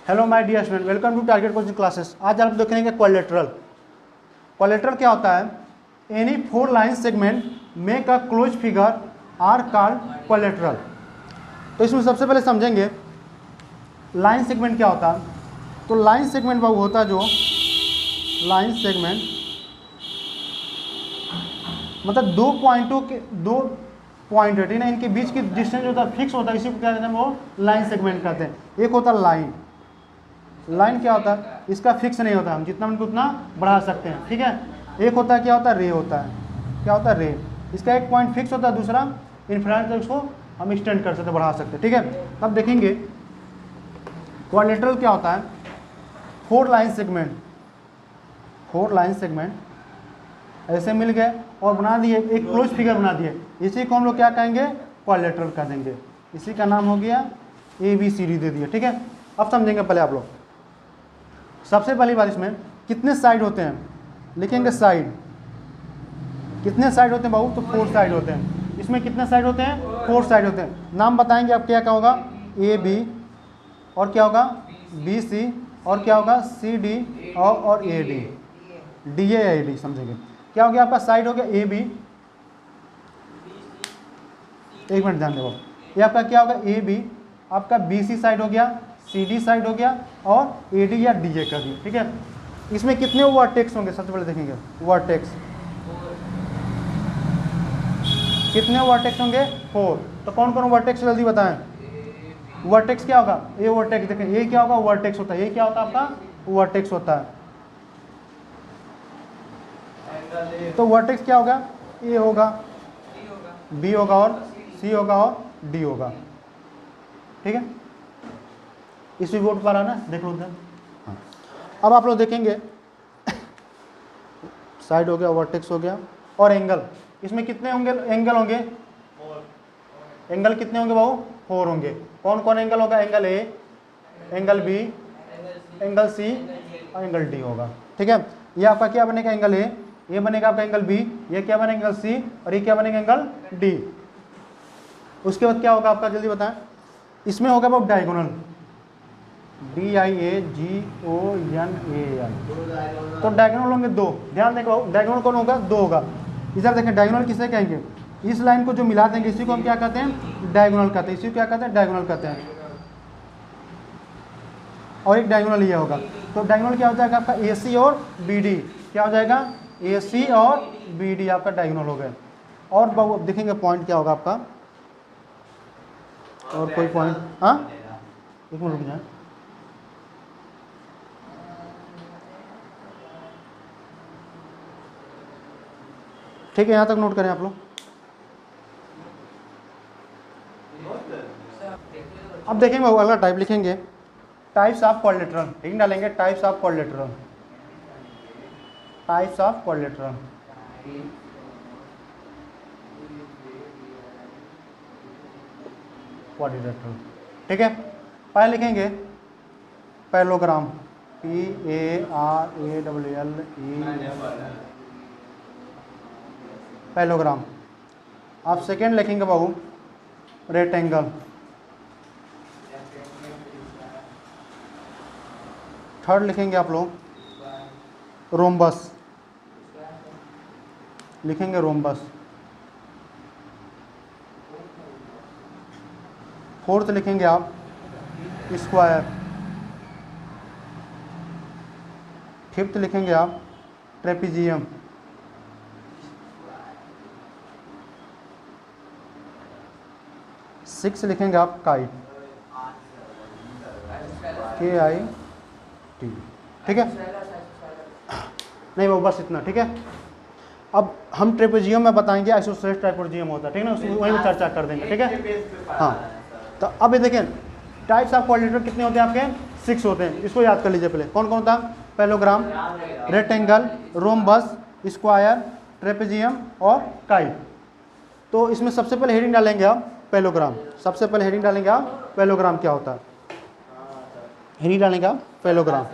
Hello my dear student, welcome to target coaching classes. आज आप देखेंगे कोलेटरल। कोलेटरल क्या होता है? Any 4 line segment make a close figure are called quadrilateral. तो इसमें सबसे पहले समझेंगे लाइन सेगमेंट क्या होता है। तो लाइन सेगमेंट वो होता है जो लाइन सेगमेंट मतलब दो पॉइंट है, ठीक है, इनके बीच की डिस्टेंस होता है फिक्स होता है, इसी को क्या कहते हैं, वो लाइन सेगमेंट कहते हैं। एक होता है लाइन क्या होता है, इसका फिक्स नहीं होता, हम जितना उनको उतना बढ़ा सकते हैं, ठीक है। एक होता है क्या होता है, रे होता है। क्या होता है, रे। इसका एक पॉइंट फिक्स होता है, दूसरा इन्फिनिट तक उसको हम एक्सटेंड कर सकते हैं, बढ़ा सकते हैं, ठीक है। अब देखेंगे क्वाड्रिलेटरल क्या होता है। 4 लाइन सेगमेंट ऐसे मिल गए और बना दिए, एक क्लोज फिगर बना दिए, इसी को हम लोग क्या कहेंगे, क्वाड्रिलेटरल कह देंगे। इसी का नाम हो गया ABCD दे दिया, ठीक है। अब समझेंगे पहले आप लोग। सबसे पहली बात, इसमें कितने साइड होते हैं, लिखेंगे साइड। कितने साइड होते हैं बाबू, तो 4 साइड होते हैं। इसमें कितने साइड होते हैं, 4 साइड होते हैं। नाम बताएंगे आप, क्या क्या होगा, AB और क्या होगा BC और क्या होगा CD और AD, DA AD समझेंगे। क्या हो गया आपका, साइड हो गया AB, एक मिनट ध्यान दो, ये आपका क्या होगा AB, आपका BC साइड हो गया, CD साइड हो गया और AD या DA कर दिया, ठीक है। इसमें कितने वर्टेक्स होंगे, सबसे पहले देखेंगे वर्टेक्स। कितने वर्टेक्स होंगे, 4। तो कौन कौन वर्टेक्स जल्दी बताएं। वर्टेक्स क्या होगा, ये वर्टेक्स देखें, ये क्या होगा, वर्टेक्स होता है। ये क्या होता है आपका, वर्टेक्स होता है। तो वर्टेक्स क्या होगा, A होगा, B होगा और C होगा और D होगा, ठीक है। इसी बोर्ड पर आना, देख लो उधर। अब आप लोग देखेंगे साइड हो गया, वर्टेक्स हो गया और एंगल। इसमें कितने होंगे एंगल होंगे, एंगल कितने होंगे बाबू, 4 होंगे। कौन कौन एंगल होगा, angle A, angle B, angle C और एंगल D होगा, ठीक है। ये आपका क्या बनेगा, एंगल A, ये बनेगा आपका एंगल B, ये क्या बनेगा एंगल C और ये क्या बनेगा एंगल D। उसके बाद क्या होगा आपका, जल्दी बताएं। इसमें होगा बाबू डायगोनल, DIAGONAL। तो डायगोनल होंगे 2, ध्यान देंगे बाबू, डायगोनल कौन होगा, 2 होगा। इधर देखें, डायगोनल किसे कहेंगे, इस लाइन को जो मिला देंगे इसी को हम क्या कहते हैं, डायगोनल कहते हैं। इसी को क्या कहते हैं, डायगोनल कहते हैं। और एक डायगोनल ये होगा। तो डायगोनल क्या हो जाएगा आपका, AC और BD। क्या हो जाएगा, AC और BD आपका डायगोनल हो गए। और बाबू देखेंगे पॉइंट क्या होगा आपका, और कोई पॉइंट, हाँ एक मिनट रुक जाए। ठीक है, यहाँ तक नोट करें आप लोग। अब देखेंगे अगला टाइप लिखेंगे, टाइप्स ऑफ क्वाड्रिलेटरल, ठीक डालेंगे, types of quadrilateral. Types of quadrilateral, quadrilateral, ठीक है। पहले लिखेंगे पैरेललोग्राम, PARALLE, पैरेललोग्राम। आप सेकेंड लिखेंगे बाबू रेक्टेंगल। थर्ड लिखेंगे आप लोग रोम्बस, लिखेंगे रोम्बस। फोर्थ लिखेंगे आप स्क्वायर। फिफ्थ लिखेंगे आप ट्रेपीजियम। सिक्स लिखेंगे आप काइट, KIT, ठीक है। नहीं वो बस इतना, ठीक है। अब हम ट्रेपेजियम में बताएंगे आइसोसेलेस ट्राइपेजियम होता है, ठीक है ना, उसको वहीं चर्चा कर देंगे, ठीक है। हाँ, तो अब ये देखें टाइप्स ऑफ क्वाड्रिलेटरल कितने होते हैं आपके, 6 होते हैं। इसको याद कर लीजिए पहले, कौन कौन होता है, parallelogram, rectangle, rhombus, square, trapezium और काइट। तो इसमें सबसे पहले हेडिंग डालेंगे आप पैरेललोग्राम। सबसे पहले हेडिंग डालेंगे आप पैरेललोग्राम क्या होता है, हेडिंग डालेंगे आप पैरेललोग्राम।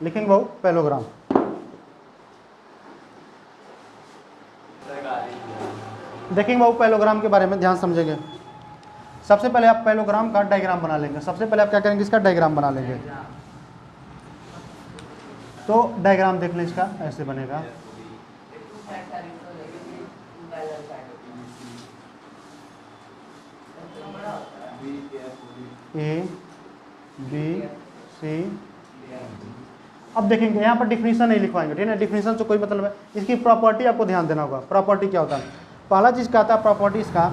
लिखेंगे बाबू पैरेललोग्राम। देखेंगे बाबू पैरेललोग्राम के बारे में ध्यान समझेंगे। सबसे पहले आप पैरेललोग्राम का डायग्राम बना लेंगे। सबसे पहले आप क्या करेंगे, इसका डायग्राम बना लेंगे। तो डायग्राम देख लें इसका, ऐसे बनेगा। A B C. अब देखेंगे यहाँ पर डिफिनीशन नहीं लिखवाएंगे, ठीक है ना, डिफिनीशन से कोई मतलब है। इसकी प्रॉपर्टी आपको ध्यान देना होगा। प्रॉपर्टी क्या होता है, पहला चीज कहता है प्रॉपर्टी इसका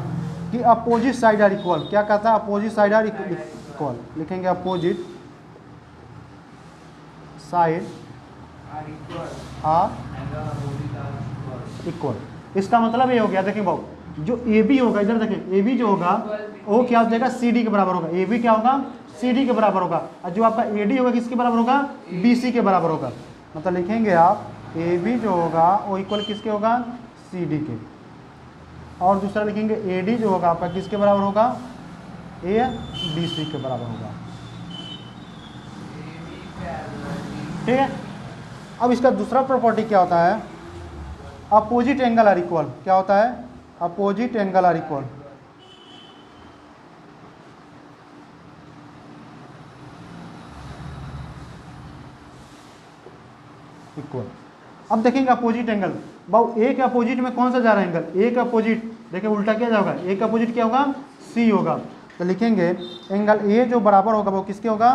कि अपोजिट साइड आर इक्वल। क्या कहता है, अपोजिट साइड आर इक्वल। लिखेंगे अपोजिट साइड आर इक्वल। इसका मतलब ये हो गया, देखें भाव, जो ए बी होगा, इधर देखें, ए बी जो होगा वो क्या हो जाएगा, सी डी के बराबर होगा। ए बी क्या होगा, सी डी के बराबर होगा। और जो आपका ए डी होगा किसके बराबर होगा, बी सी के बराबर होगा। मतलब लिखेंगे आप ए बी जो होगा वो इक्वल किसके होगा, सी डी के। और दूसरा लिखेंगे ए डी जो होगा आपका किसके बराबर होगा, ए बी सी के बराबर होगा। ठीक है। अब इसका दूसरा प्रॉपर्टी क्या होता है, अपोजिट एंगल आर इक्वल। क्या होता है, opposite angle are equal. Equal. अब देखेंगे अपोजिट एंगल, भाव ए के अपोजिट में कौन सा जा रहा है एंगल, ए का अपोजिट, देखिए उल्टा क्या जाएगा, ए का अपोजिट क्या होगा, सी होगा। तो लिखेंगे एंगल ए जो बराबर होगा वो किसके होगा,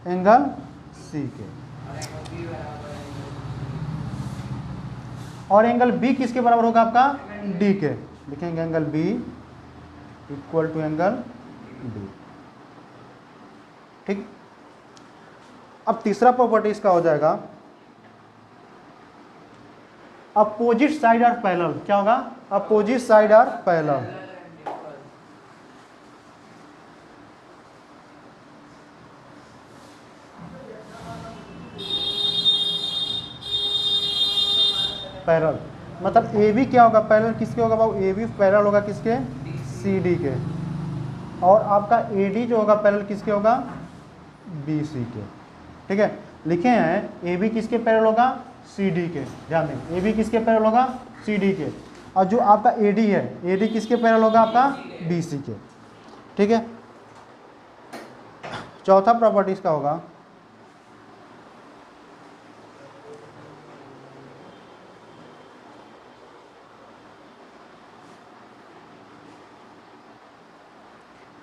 एंगल सी के। और एंगल बी किसके बराबर होगा आपका, डी के। लिखेंगे angle B equal to angle D. ठीक। अब तीसरा प्रॉपर्टी इसका हो जाएगा अपोजिट साइड आर पैरेलल। क्या होगा, opposite side are parallel. Parallel मतलब ए बी क्या होगा, पैरेलल किसके होगा बाबू, ए बी पैरेलल होगा किसके, सी डी के। और आपका ए डी जो होगा पैरेलल किसके होगा, बी सी के। ठीक है। लिखे हैं ए बी किसके पैरेलल होगा, सी डी के। ध्यान दें, ए बी किसके पैरेलल होगा, सी डी के। और जो आपका ए डी है, ए डी किसके पैरेलल होगा आपका, बी सी के। ठीक है। चौथा प्रॉपर्टी इसका होगा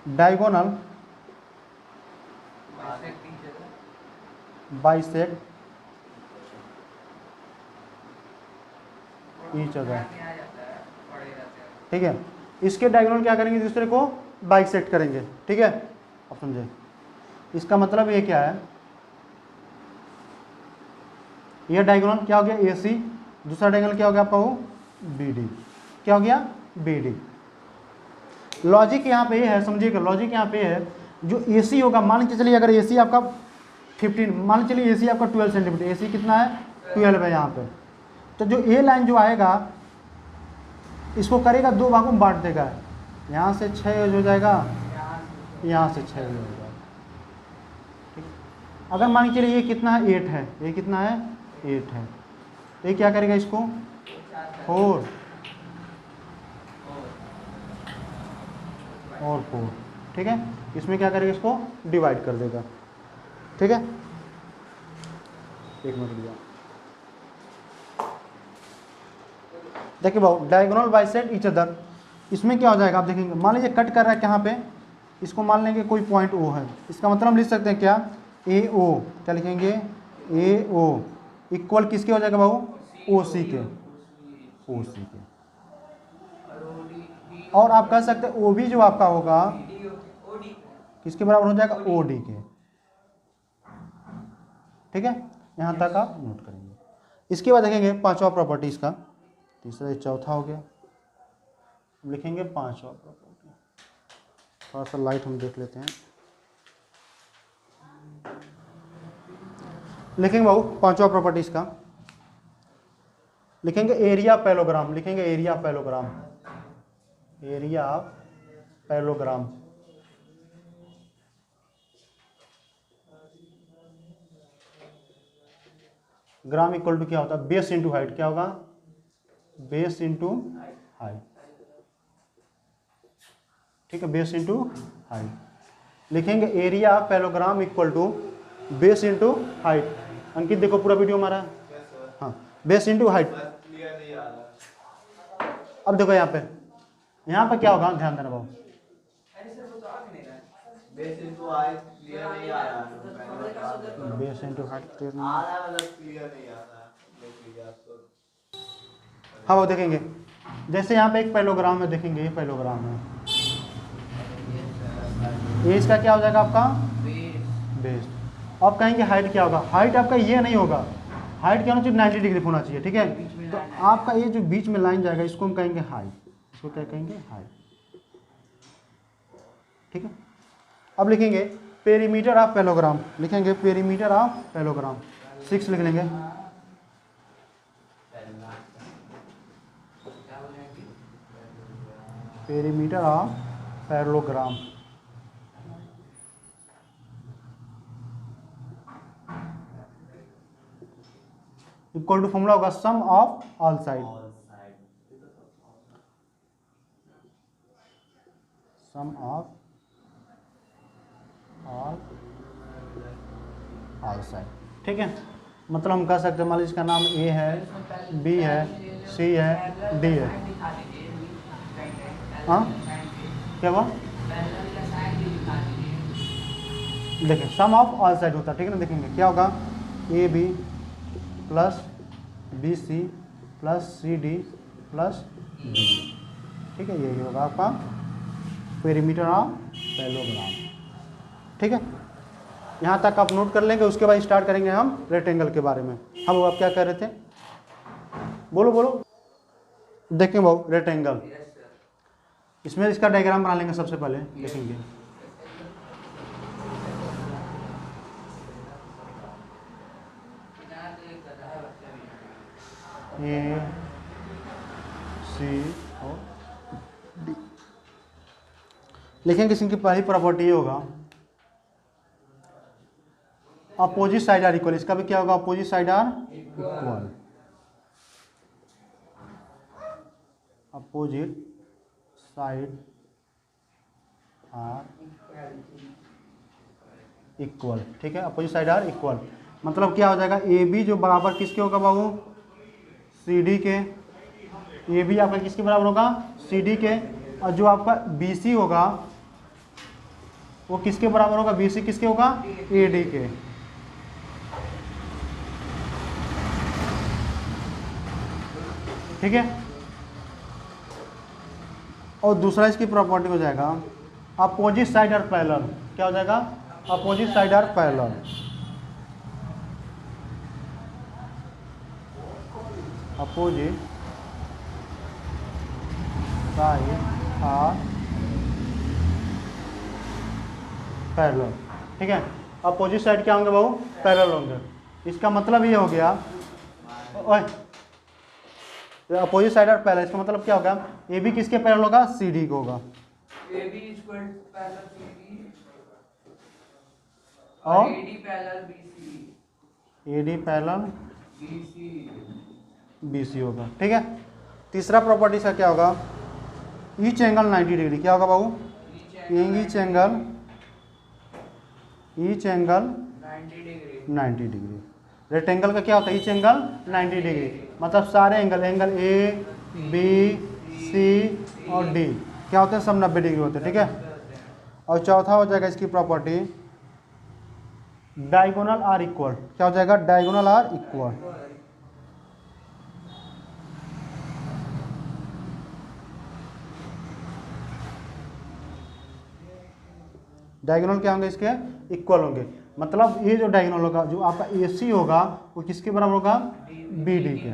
डायगोनल बाइसेक्ट ईच अदर। ठीक है। इसके डायगोनल क्या करेंगे, दूसरे को बाइसेक्ट करेंगे। ठीक है। अब समझे इसका मतलब ये क्या है, यह डायगोनल क्या हो गया, ए सी। दूसरा डायगोनल क्या हो गया आपका, वो बी डी। क्या हो गया, बी डी। लॉजिक यहाँ पे है, समझिएगा लॉजिक यहाँ पे है, जो ए सी होगा, मान के चलिए अगर ए सी आपका 15, मान के चलिए ए सी आपका 12 सेंटीमीटर, ए सी कितना है 12 है यहाँ पे। तो जो ए लाइन जो आएगा इसको करेगा दो भागों में बांट देगा, यहाँ से 6 हो जाएगा, यहाँ से 6 हो जाएगा। ठीक। अगर मान के चलिए ये कितना है 8 है, ये कितना है 8 है, ये क्या करेगा इसको 4 और 4। ठीक है। इसमें क्या करेगा, इसको डिवाइड कर देगा। ठीक है। एक मिनट दिया, देखिए भाव डायगोनल बाइसेक्ट ईच अदर। इसमें क्या हो जाएगा, आप देखेंगे मान लीजिए कट कर रहा है कहाँ पे, इसको मान लेंगे कोई पॉइंट ओ है। इसका मतलब हम लिख सकते हैं क्या, ए ओ। क्या लिखेंगे, ए ओ इक्वल किसके हो जाएगा भाव, ओ सी के, ओ सी के। और आप कह सकते हैं ओ बी जो आपका होगा किसके बराबर हो जाएगा, ओ डी के। ठीक है। यहाँ तक आप नोट करेंगे। इसके बाद देखेंगे पांचवा प्रॉपर्टी इसका, तीसरा ये चौथा हो गया, लिखेंगे पांचवा प्रॉपर्टी। थोड़ा सा लाइट हम देख लेते हैं। लिखेंगे बाबू पांचवा प्रॉपर्टी इसका, लिखेंगे एरिया पैरेललोग्राम। लिखेंगे area parallelogram, area parallelogram. Gram equal to क्या होता है, बेस इंटू हाइट। क्या होगा, बेस इंटू हाइट। ठीक है, बेस इंटू हाइट। लिखेंगे area of parallelogram equal to base into height. Ankit देखो पूरा वीडियो हमारा, हाँ, बेस इंटू हाइट। अब देखो यहाँ पे क्या होगा, ध्यान देना बाबू, बेस इंटू हाइट क्लियर नहीं आ रहा है, बेस इंटू हाइट क्लियर नहीं आ रहा, मतलब क्लियर नहीं आ रहा है। हाँ वो देखेंगे, जैसे यहाँ पे एक पैरेललोग्राम है, देखेंगे ये पैरेललोग्राम है, ये इसका क्या हो जाएगा आपका बेस। अब कहेंगे हाइट क्या होगा, हाइट आपका ये नहीं होगा, हाइट क्या होना चाहिए 90 डिग्री होना चाहिए, ठीक है। तो आपका ये जो बीच में लाइन जाएगा इसको हम कहेंगे हाइट, इसको क्या कहेंगे हाइट, ठीक है। अब लिखेंगे पेरीमीटर ऑफ पैरेललोग्राम, लिखेंगे पेरीमीटर ऑफ पैरेललोग्राम 6 लिख लेंगे। Perimeter of parallelogram equal to formula होगा sum of all side, sum of all side, ठीक है। मतलब हम कह सकते हैं मान लीजिए इसका नाम ए है, बी है, सी है, डी है, हाँ क्या हुआ, देखिए सम ऑफ ऑल साइड होता है, ठीक है ना। देखेंगे क्या होगा, A B plus B C plus C D plus D, ठीक है, यही होगा आपका पेरीमीटर ऑफ पैरेललोग्राम, ठीक है। यहाँ तक आप नोट कर लेंगे, उसके बाद स्टार्ट करेंगे हम रेक्टेंगल के बारे में। हम आप क्या कह रहे थे, बोलो बोलो। देखें भाव रेक्टेंगल, इसमें इसका डायग्राम बना लेंगे सबसे पहले, देखेंगे ए सी और डी। लिखेंगे इसकी पहली प्रॉपर्टी ये होगा अपोजिट साइड आर इक्वल, इसका भी क्या होगा opposite side are equal, opposite side are equal, ठीक है, अपोजिट साइड आर इक्वल। मतलब क्या हो जाएगा, ए बी जो बराबर किसके होगा बाबू, सी डी के, ए बी आपका किसके बराबर होगा सी डी के, और जो आपका बी सी होगा वो किसके बराबर होगा, बी सी किसके होगा ए डी के, ठीक है। और दूसरा इसकी प्रॉपर्टी हो जाएगा अपोजिट साइड आर पैरेलल, क्या हो जाएगा opposite side are parallel, opposite side are parallel, ठीक है। अपोजिट साइड क्या होंगे बाबू, पैरेलल होंगे। इसका मतलब ये हो गया, अपोजिट साइड आर पैरेलल, इसका मतलब क्या होगा, ए बी किसके पैरेलल होगा, सी डी को होगा, A B equal parallel C D और A D parallel B C, A D parallel B C, B C होगा, ठीक है। तीसरा प्रॉपर्टी का क्या होगा, ईच एंगल 90 डिग्री, क्या होगा बाबू, ईच एंगल 90 डिग्री। रेक्टेंगल का क्या होता है, ईच एंगल 90 डिग्री, मतलब सारे angle, angle A B C और डी क्या होते हैं, सब 90 डिग्री होते हैं, ठीक है। और चौथा हो जाएगा इसकी प्रॉपर्टी डायगोनल आर इक्वल, क्या हो जाएगा डायगोनल आर इक्वल, डायगोनल क्या होंगे इसके इक्वल होंगे। मतलब ये जो डायगोनल होगा, जो आपका ए सी होगा वो किसके बराबर होगा, बी डी के,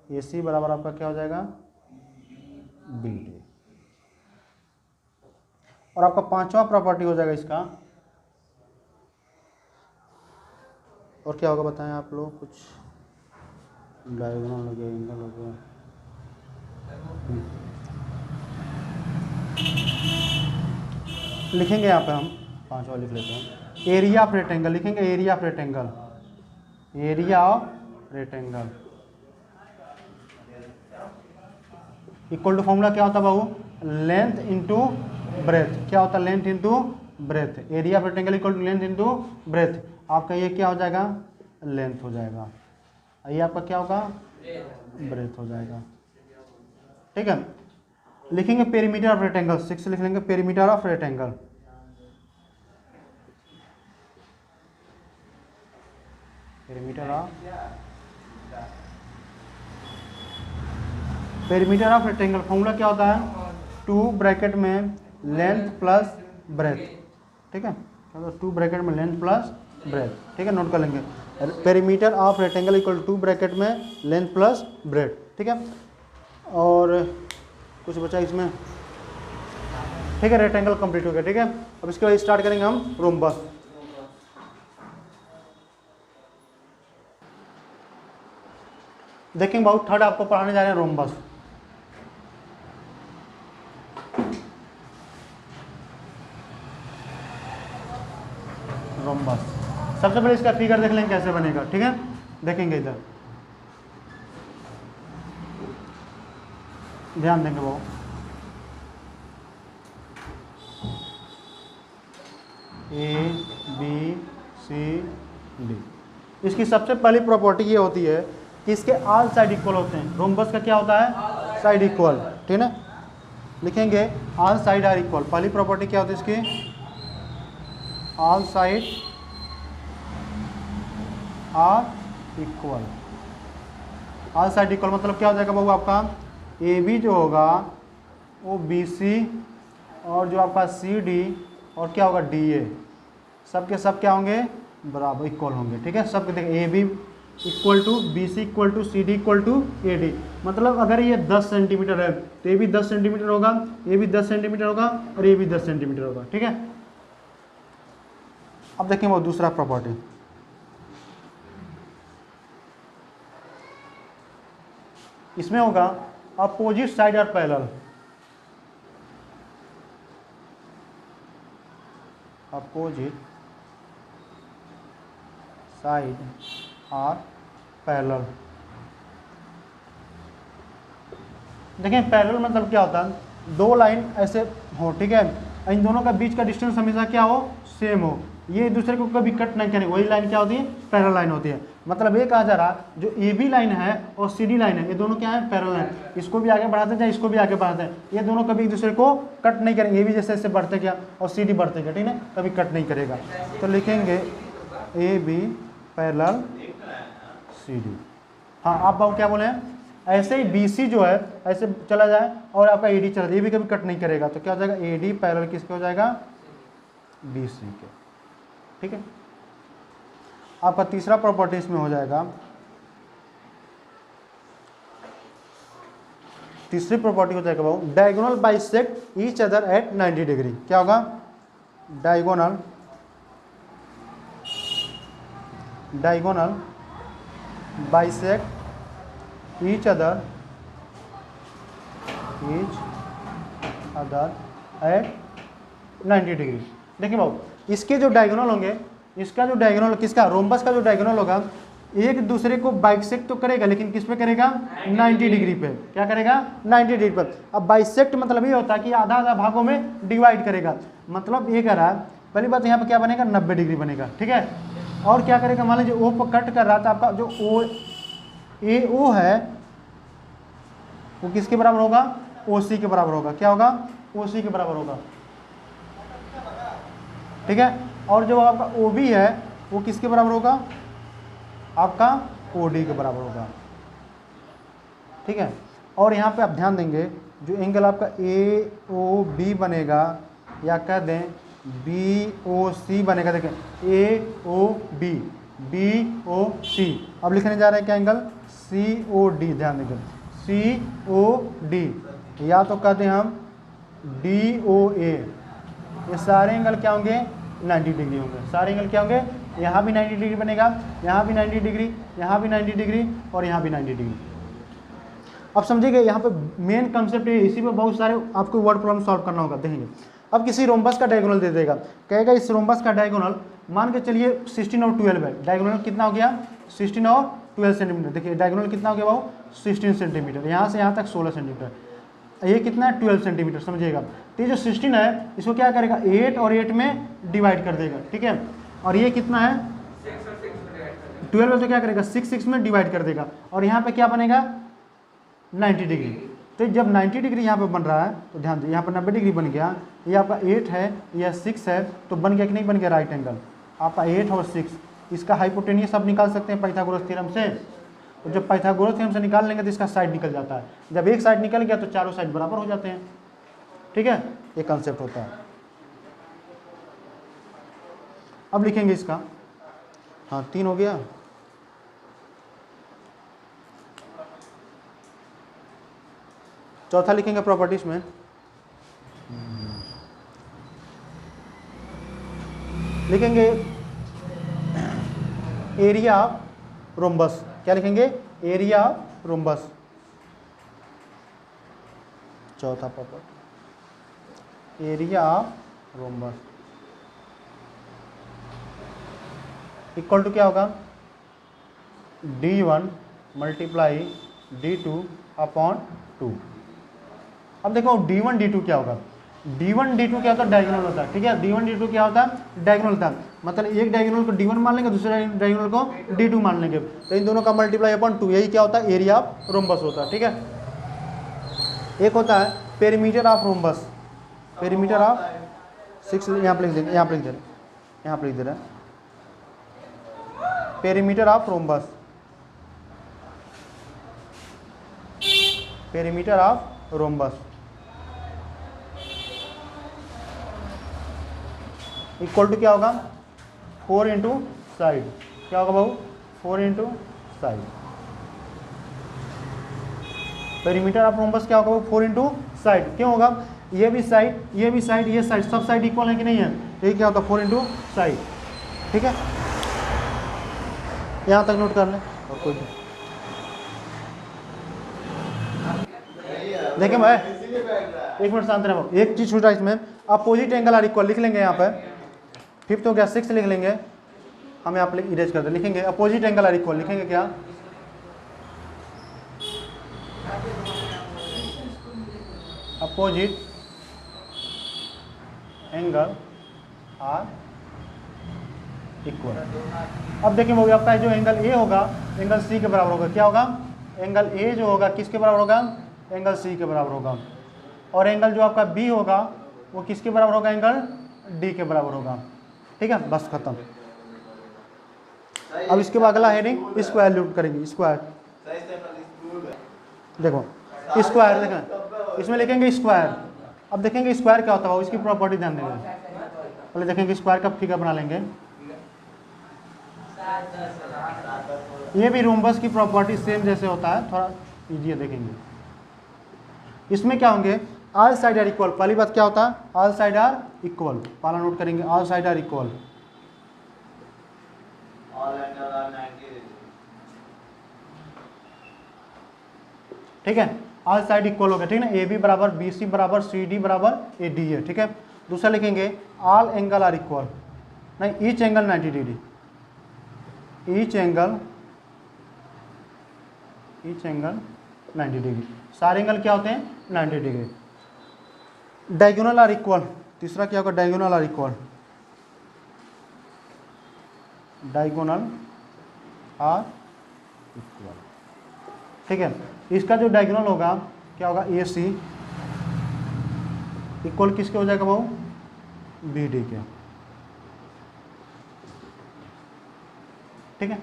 ए सी बराबर आपका क्या हो जाएगा बी डी। और आपका पांचवा प्रॉपर्टी हो जाएगा इसका, और क्या होगा बताएं आप लोग, कुछ डायगोनल हो गया, एंगल हो गया, लिखेंगे यहाँ पे हम पांचवा लिख लेते हैं, एरिया ऑफ रेक्टेंगल, लिखेंगे area of rectangle, area of rectangle equal to formula क्या होता है बाबू, लेंथ इंटू ब्रेथ। क्या होता है? Length into breadth. Area of rectangle equal to length into breadth. आपका ये क्या हो जाएगा? लेंथ हो जाएगा। ये आपका क्या होगा? ब्रेथ हो जाएगा। ठीक है, लिखेंगे पेरीमीटर ऑफ रेक्टेंगल। 6 लिख लेंगे perimeter of rectangle. Perimeter of rectangle formula क्या होता है? 2 ब्रैकेट में लेंथ प्लस ब्रेथ। ठीक है, 2 ब्रैकेट में लेंथ प्लस ब्रेथ। ठीक है, नोट कर लेंगे। Perimeter of rectangle equal 2 bracket में लेंथ प्लस ब्रेथ। ठीक है, और कुछ बचा इसमें? ठीक है, रेक्टेंगल कंप्लीट हो गया। ठीक है, अब इसके बाद स्टार्ट करेंगे हम रोम्बस। देखेंगे बहुत थर्ड आपको पढ़ाने जा रहे हैं रोम्बस। रोम्बस सबसे पहले इसका फिगर देख लेंगे कैसे बनेगा। ठीक है, देखेंगे इधर, ध्यान देंगे वो। A B C D. इसकी सबसे पहली प्रॉपर्टी ये होती है कि इसके ऑल साइड इक्वल होते हैं। रोम्बस का क्या होता है? Side equal. ठीक है ना, लिखेंगे ऑल साइड आर इक्वल। पहली प्रॉपर्टी क्या होती है इसकी? All side are equal. All side equal मतलब क्या हो जाएगा बाबू? आपका ए बी जो होगा वो बी सी, और जो आपका सी डी और क्या होगा डी ए, सब के सब क्या होंगे? बराबर इक्वल होंगे। ठीक है, सबके देखिए A B equal to B C equal to C D equal to A D. मतलब अगर ये 10 सेंटीमीटर है तो ए भी 10 सेंटीमीटर होगा, ए भी 10 सेंटीमीटर होगा और ए भी 10 सेंटीमीटर होगा। ठीक है, अब देखें वो दूसरा प्रॉपर्टी। इसमें होगा अपोजिट साइड और पैरेलल। अपोजिट साइड और पैरेलल। देखें पैरेलल मतलब क्या होता है? दो लाइन ऐसे हो, ठीक है, इन दोनों का बीच का डिस्टेंस हमेशा क्या हो? सेम हो। ये एक दूसरे को कभी कट नहीं करेंगे, वही लाइन क्या होती है? पैरेलल लाइन होती है। मतलब ये कहा जा रहा जो ए बी लाइन है और सी डी लाइन है, ये दोनों क्या है? पैरेलल है। इसको भी आगे बढ़ाते हैं, इसको भी आगे बढ़ाते हैं, ये दोनों कभी एक दूसरे को कट नहीं करेंगे। ये भी जैसे जैसे बढ़ते गया और सी डी बढ़ते गया, ठीक है, कभी कट नहीं करेगा। तो लिखेंगे A B parallel C D. हाँ, आप बाबू क्या बोले हैं? ऐसे ही बी सी जो है ऐसे चला जाए और आपका ए डी चला जाए, ये भी कभी कट नहीं करेगा। तो क्या हो जाएगा? ए डी पैरेलल किसके हो जाएगा? बी सी के। ठीक है, आपका तीसरा प्रॉपर्टी इसमें हो जाएगा, तीसरी प्रॉपर्टी हो जाएगा बाबू diagonal bisect each other at 90 degree. क्या होगा? Diagonal bisect each other at 90 degree. देखिए बाबू, इसके जो डायगोनल होंगे, इसका जो डायगोनल किसका? रोम्बस का जो डायगोनल होगा एक दूसरे को बाइसेक्ट तो करेगा, लेकिन किस पे करेगा? 90 डिग्री पे। क्या करेगा? 90 डिग्री पर। अब बाइसेक्ट मतलब ये होता है कि आधा आधा भागों में डिवाइड करेगा। मतलब ये कह रहा है, पहली बात यहाँ पे क्या बनेगा? 90 डिग्री बनेगा। ठीक है, और क्या करेगा? मान लीजिए ओ पर कट कर रहा था, आपका जो ओ ए ओ है वो किसके बराबर होगा? ओ सी के बराबर होगा। क्या होगा? ओ सी के बराबर होगा। ठीक है, और जो आपका ओ बी है वो किसके बराबर होगा? आपका ओ डी के बराबर होगा। ठीक है, और यहाँ पे आप ध्यान देंगे जो एंगल आपका ए ओ बी बनेगा, या कह दें बी ओ सी बनेगा। देखें ए ओ बी, बी ओ सी। अब लिखने जा रहे हैं क्या? Angle C O D. ध्यान देंगे सी ओ डी, या तो कहते हैं हम डी ओ ए। ये सारे एंगल क्या होंगे? 90 डिग्री होंगे। सारे एंगल क्या होंगे? यहाँ भी 90 डिग्री बनेगा, यहाँ भी 90 डिग्री, यहाँ भी 90 डिग्री और यहाँ भी 90 डिग्री। अब समझिएगा यहाँ पे मेन कंसेप्ट है, इसी पे बहुत सारे आपको वर्ड प्रॉब्लम सॉल्व करना होगा। देखेंगे अब किसी रोम्बस का डायगोनल दे देगा, कहेगा इस रोम्बस का डायगोनल मान के चलिए 16 और 12 है। डायगोनल कितना हो गया? 16 और 12 सेंटीमीटर। देखिए डायगोनल कितना हो गया बाबू? 16 सेंटीमीटर। यहाँ से यहाँ तक 16 सेंटीमीटर। ये कितना है 12 सेंटीमीटर, समझिएगा। तो ये जो 16 है इसको क्या करेगा 8 और 8 में डिवाइड कर देगा, ठीक है। और ये कितना है 12 है तो क्या करेगा 6 में डिवाइड कर देगा, और यहाँ पे क्या बनेगा 90 डिग्री। तो जब 90 डिग्री यहाँ पे बन रहा है तो ध्यान दीजिए, यहाँ पर 90 डिग्री बन गया, ये आपका 8 है यह 6 है, तो बन गया कि नहीं बन गया राइट एंगल। आपका 8 और 6 इसका हाइपोटेनियस आप निकाल सकते हैं पाइथागोरस थ्योरम से। तो जब पाइथागोरस थ्योरम से निकाल लेंगे तो इसका साइड निकल जाता है, जब एक साइड निकल गया तो चारों साइड बराबर हो जाते हैं, ठीक है। ये कॉन्सेप्ट होता है। अब लिखेंगे इसका, हाँ 3 हो गया। चौथा लिखेंगे प्रॉपर्टीज में, लिखेंगे एरिया ऑफ रोम्बस। क्या लिखेंगे एरिया ऑफ रोम्बस, चौथा property area of rhombus equal to क्या होगा d1 मल्टीप्लाई d2 अपॉन 2। अब देखो d1 d2 क्या होगा, d1 d2 क्या होता है डायगोनल होता है, ठीक है। d1 d2 क्या होता है डायगोनल होता है, मतलब एक डायगोनल को d1 मान लेंगे, दूसरे डायगोनल को d2 मान लेंगे, तो इन दोनों का मल्टीप्लाई अपॉन 2, यही क्या होता है एरिया ऑफ रोम्बस होता है, ठीक है। एक होता है perimeter of rhombus, perimeter of 6 यहाँ पे लिख देंगे, यहाँ पे लिख दे रहे, यहाँ पे लिख दे रहे हैं perimeter of rhombus, perimeter of rhombus equal to क्या होगा 4 इंटू साइड, क्या होगा बाबू 4 into side. Perimeter of rhombus क्या होगा 4 इंटू साइड, क्यों होगा ये भी साइड ये भी साइड ये साइड सब साइड इक्वल है कि नहीं है, तो ये क्या होता है 4 इंटू साइड, ठीक है। यहाँ तक नोट कर लें और कोई देखें भाई, एक मिनट शांत रहो। एक चीज छूटा इसमें, अपोजिट एंगल आर इक्वल लिख लेंगे यहाँ पे, 5th हो गया 6 लिख लेंगे, हम यहाँ पे इरेज कर दे, लिखेंगे अपोजिट एंगल आर इक्वल, लिखेंगे क्या अपोजिट एंगल आर इक्वल। अब देखिए वो आपका जो एंगल ए होगा एंगल सी के बराबर होगा, क्या होगा एंगल ए जो होगा किसके बराबर होगा एंगल सी के बराबर होगा, और एंगल जो आपका बी होगा वो किसके बराबर होगा एंगल डी के बराबर होगा, ठीक है। बस खत्म। अब इसके बाद अगला हेडिंग स्क्वायर लूट करेंगे, स्क्वायर देखो स्क्वायर देखें, इसमें लिखेंगे स्क्वायर। अब देखेंगे स्क्वायर क्या होता है, इसकी प्रॉपर्टी ध्यान देंगे, पहले देखेंगे स्क्वायर का फिगर बना लेंगे। ये भी रोम्बस की प्रॉपर्टी सेम जैसे होता है, थोड़ा इजी है, देखेंगे इसमें क्या होंगे ऑल साइड आर इक्वल। पहली बात क्या होता है ऑल साइड आर इक्वल, पहला नोट करेंगे ऑल साइड आर इक्वल, ठीक है। ऑल साइड इक्वल हो गया, ठीक है ना। ए बी बराबर बी सी बराबर सी डी बराबर ए डी है, ठीक है। दूसरा लिखेंगे ऑल एंगल आर इक्वल, नहीं each angle 90 degree, each angle 90 degree, सारे एंगल क्या होते हैं 90 डिग्री। डायगोनल आर इक्वल, तीसरा क्या होगा diagonal are equal, diagonal are equal, ठीक है। इसका जो डायगोनल होगा क्या होगा ए सी इक्वल किसके हो जाएगा वो बी डी के, ठीक है।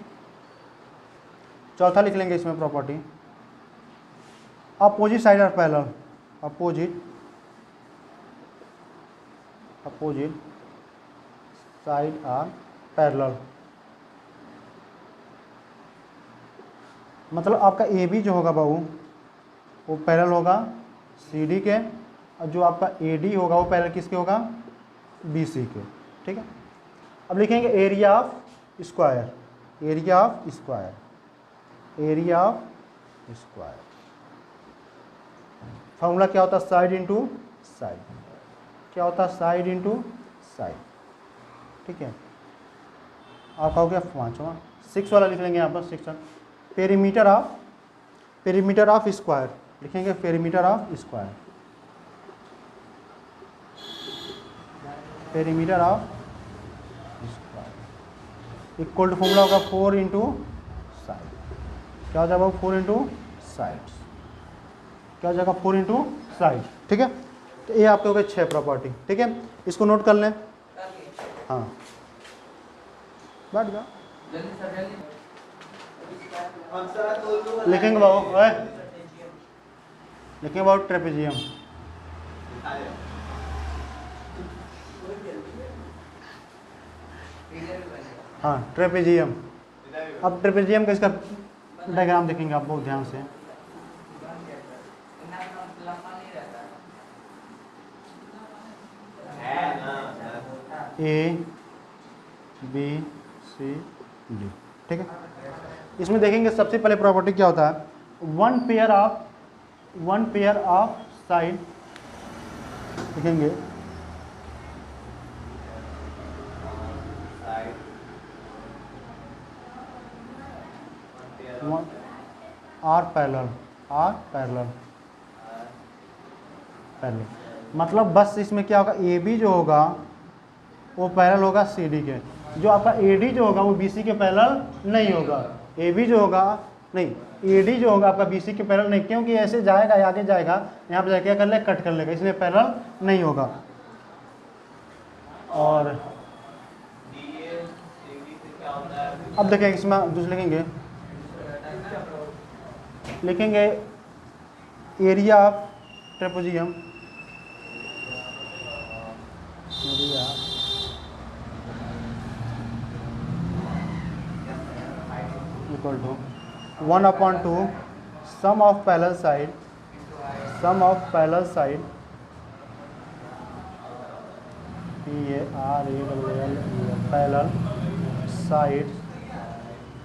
चौथा लिख लेंगे इसमें property opposite side are parallel, opposite side are parallel, मतलब आपका ए बी जो होगा बाबू वो पैरेलल होगा सी डी के, और जो आपका ए डी होगा वो पैरेलल किसके होगा बी सी के, ठीक है। अब लिखेंगे area of square, area of square, area of square formula क्या होता है साइड इंटू साइड, क्या होता है साइड इंटू साइड, ठीक है। आपका हो गया 5वां। 6 वाला लिख लेंगे यहाँ पर 6 पेरीमीटर ऑफ स्क्वायर, लिखेंगे perimeter of square, perimeter of equal to formula होगा 4 इंटू साइड। क्या हो जाएगा 4 इंटू साइड्स, क्या हो जाएगा 4 इंटू साइड। ठीक है, तो ये आपके हो गए 6 प्रॉपर्टी। ठीक है, इसको नोट कर लें। हाँ बैठ गया लिखेंगे बाबू, लिखेंगे बाबू ट्रेपेजियम। हाँ ट्रेपेजियम। अब ट्रेपेजियम का इसका डायग्राम देखेंगे आप बहुत ध्यान से। A B C D. ठीक है, इसमें देखेंगे सबसे पहले प्रॉपर्टी क्या होता है, वन पेयर ऑफ साइड देखेंगे आर पैरेलल मतलब बस इसमें क्या होगा, ए बी जो होगा वो पैरेलल होगा सी डी के, जो आपका ए डी जो होगा वो बी सी के पैरेलल नहीं होगा। ए बी जो होगा नहीं, ए डी जो होगा आपका बी सी के पैरेलल नहीं, क्योंकि ऐसे जाएगा आगे जाएगा, यहाँ पर जाके क्या कर लेगा, कट कर लेगा, इसलिए पैरेलल नहीं होगा। और अब देखेंगे इसमें दूसरे लिखेंगे area of trapezium, area equal to 1/2 sum of parallel side parallel side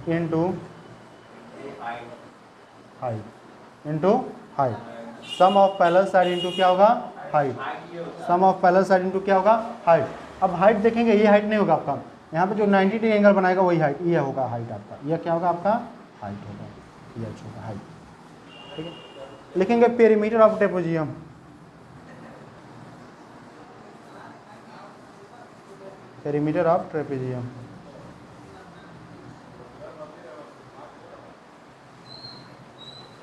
into height. Sum of parallel side into क्या होगा, height. Sum of parallel side into क्या होगा, हाइट। अब हाइट देखेंगे, ये हाइट नहीं होगा आपका, यहाँ पे जो 90 डिग्री एंगल बनाएगा वही हाइट, ये होगा हाइट आपका, यह क्या होगा आपका हाइट होगा, ये होगा हाइट। ठीक है, लिखेंगे perimeter of trapezium, perimeter of trapezium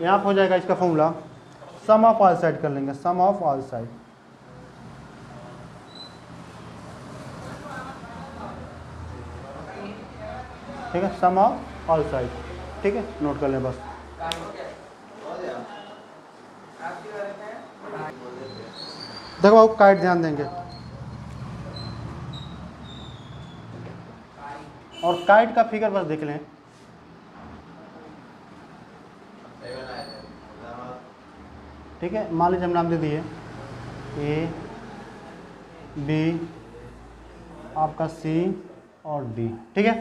यहाँ हो जाएगा इसका formula some of all side कर लेंगे, सम ऑफ ऑल साइड। ठीक है, सम ऑफ ऑल साइड। ठीक है, नोट कर लें बस। देखो बाबू काइट ध्यान देंगे, और काइट का फिगर बस देख लें। ठीक है, मान लीजिए हम नाम दे दिए ए बी आपका सी और डी। ठीक है,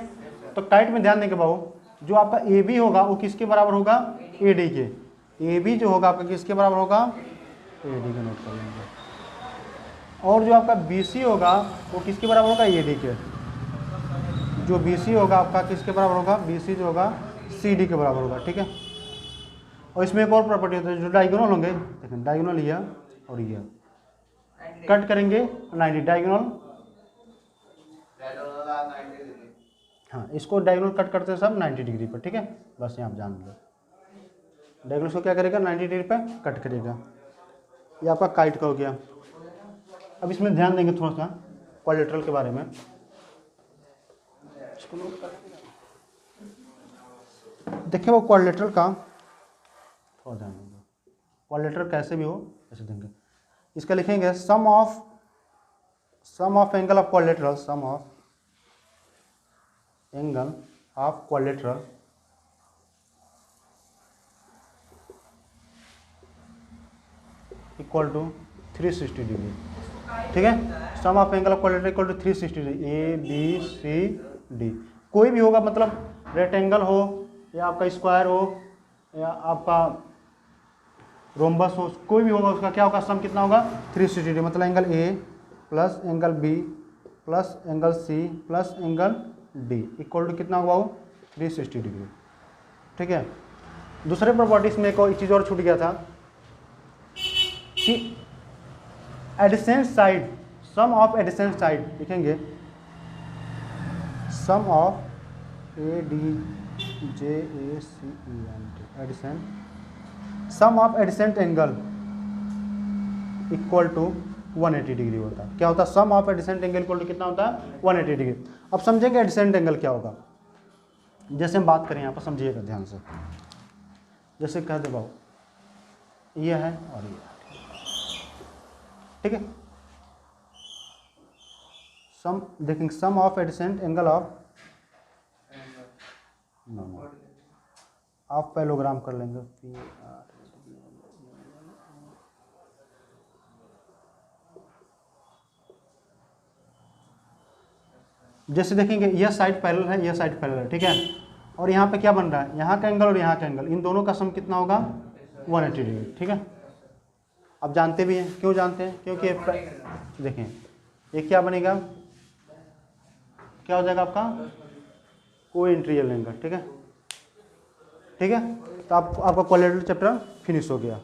तो काइट में ध्यान देंगे बाबू, जो आपका ए बी होगा वो किसके बराबर होगा, ए डी के। ए बी जो होगा आपका किसके बराबर होगा, ए डी के, नोट कर लेंगे। और जो आपका बी सी होगा वो किसके बराबर होगा, ए डी के। जो बी सी होगा आपका किसके बराबर होगा, बी सी जो होगा सी डी के बराबर होगा। ठीक है, और इसमें एक और प्रॉपर्टी होती है, जो डायगोनल होंगे, देखें डायगोनल ये और ये कट करेंगे 90 डायगोनल। हाँ, इसको डायगोनल कट करते हैं सब 90 डिग्री पर। ठीक है, बस यहाँ आप जान लो, डायगोनल को क्या करेगा, 90 डिग्री पर कट करेगा। ये आपका काइट का हो गया। अब इसमें ध्यान देंगे थोड़ा सा क्वाड्रिलेटरल के बारे में। देखिए वो क्वाड्रिलेटरल का थोड़ा ध्यान देंगे, क्वाड्रिलेटरल कैसे भी हो ऐसे देंगे। इसका लिखेंगे sum of angle of quadrilateral, sum of angle of quadrilateral equal to 360 degree. ठीक है, sum of angle of quadrilateral equal to 360 degree, A B C D. कोई भी होगा, मतलब रेक्टेंगल हो या आपका स्क्वायर हो या आपका रोम्बस हो, कोई भी होगा, उसका क्या होगा, सम कितना होगा 360 डिग्री। मतलब angle A plus angle B plus angle C plus angle D equal to कितना होगा, 360 डिग्री। ठीक है, दूसरे प्रॉपर्टीज में एक चीज़ और छूट गया था कि adjacent side sum of adjacent side लिखेंगे, sum of ADJACENT adjacent, sum of adjacent angle equal to 180 degree होता है। क्या होता है? Sum of adjacent angle equal to कितना होता है? 180 डिग्री। अब समझेंगे एडिसेंट एंगल क्या होगा। जैसे हम बात करें यहाँ पर, समझिएगा ध्यान से। जैसे कह दे बाबू ये है और ये है, ठीक है। सम देखेंगे, सम of adjacent angle of, no आप पैलोग्राम कर लेंगे, जैसे देखेंगे यह साइड पैरेलल है, यह साइड पैरेलल है, ठीक है। और यहाँ पे क्या बन रहा है? यहाँ का एंगल और यहाँ का एंगल, इन दोनों का सम कितना होगा? 180 डिग्री, ठीक है। अब जानते भी हैं, क्यों जानते हैं? क्योंकि देखें ये क्या बनेगा, क्या हो जाएगा आपका? कोइंट्रियल एंगल, ठीक है, ठीक है। तो आपका क्वाड्रिलेटरल चैप्टर फिनिश हो गया।